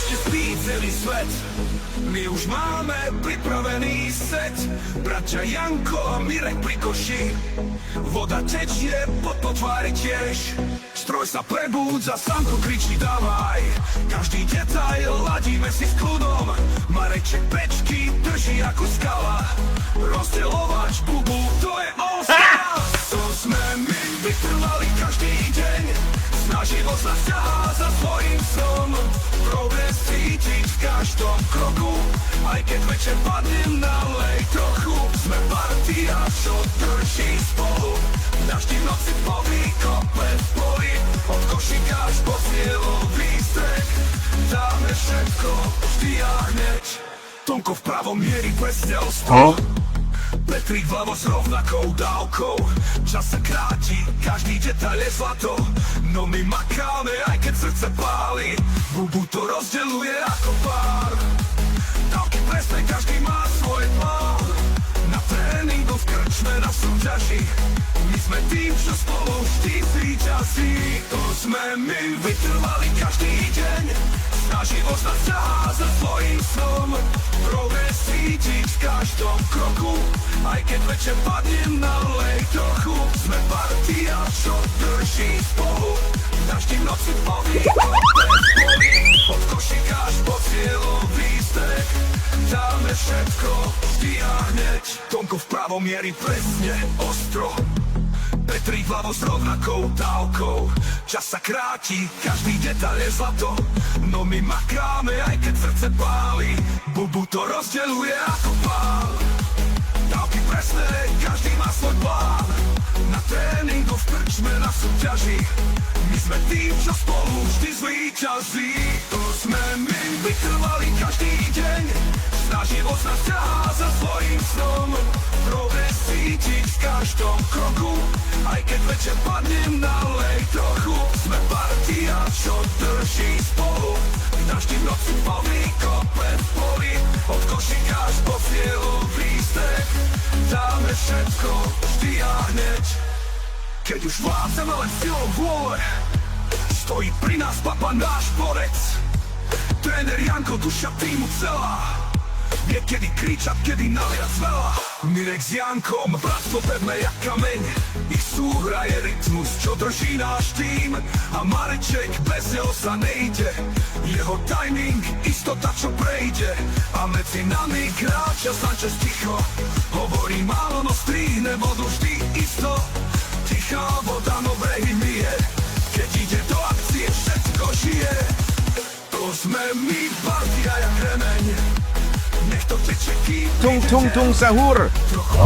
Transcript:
ešte spí celý svet. My už máme pripravený set. Bratia Janko a Mirek pri koši. Voda tečie pod tvári tiež. Stroj sa prebúdza, Samko kričí dávaj. Každý detail ladíme si s kľudom. Mareček pečky drží ako skala. Rozdeľovač bubu, to je all-star. To sme my vytrvali každý deň. Snaživosť nás ťahá za svojím snom. Progres cítiť v každom kroku. Aj keď večer padnem, nalej trochu. Sme partia, čo drží spolu. V daždi v noci plný kope v poli. Od košíka až po cieľový strek. Dáme všetko, vždy a hneď. Tomko vpravo mierí presne o 100. Petrík vľavo s rovnakou dávkou. Čas sa kráti, každý detail je zlato. No my makáme, aj keď srdce páli. Bubu to rozdeľuje ako pár. Dávky presne, každý má svoj plán. Na tréningu v krčme na súťaži. My sme tým, čo spolu vždy zvíťazí. To sme my vytrvali každý deň. Snaživosť nás ťahá za svojím snom. Progres cítiť v každom kroku. Aj keď večer padnem, nalej trochu. Sme partia, čo drží spolu. V daždi v noci plný kope v poli. Od košíka až po cieľový strek. Dáme všetko, vždy a hneď. Tomko vpravo mierí presne ostro. Petrík vľavo s rovnakou dávkou. Čas sa kráti, každý detail je zlato. No my makáme, aj keď srdce páli. Bubu to rozdeľuje ako pán. Dávky presné, každý má svoj plán. Na tréningu v krčme na súťaži. My sme tým, čo spolu vždy zvíťazí. To sme my vytrvali každý deň. Snaživosť nás ťahá za svojím snom. Progres cítiť v každom kroku. Aj keď večer padnem, nalej trochu. Sme partia, čo drží spolu. V daždi v noci plný kope v poli. Od košíka až po cieľový strek. Dáme všetko, vždy a hneď. Keď už vládzeme len silou vôle, stojí pri nás papa náš borec. Tréner Janko, duša týmu celá. Vie kedy kričať, kedy naliať veľa. Mirek s Jankom, bratstvo pevné jak kameň. Ich súhra je rytmus, čo drží náš tým. A Mareček, bez neho sa nejde. Jeho timing, istota čo prejde. A medzi nami kráča Sanchez ticho. Hovorí málo, no strihne vodu vždy isto. Tichá voda, no brehy myje. Keď ide do akcie, všetko žije. To sme my, partia jak remeň. Nech to teče, kým Tung tung tung sahur. trochu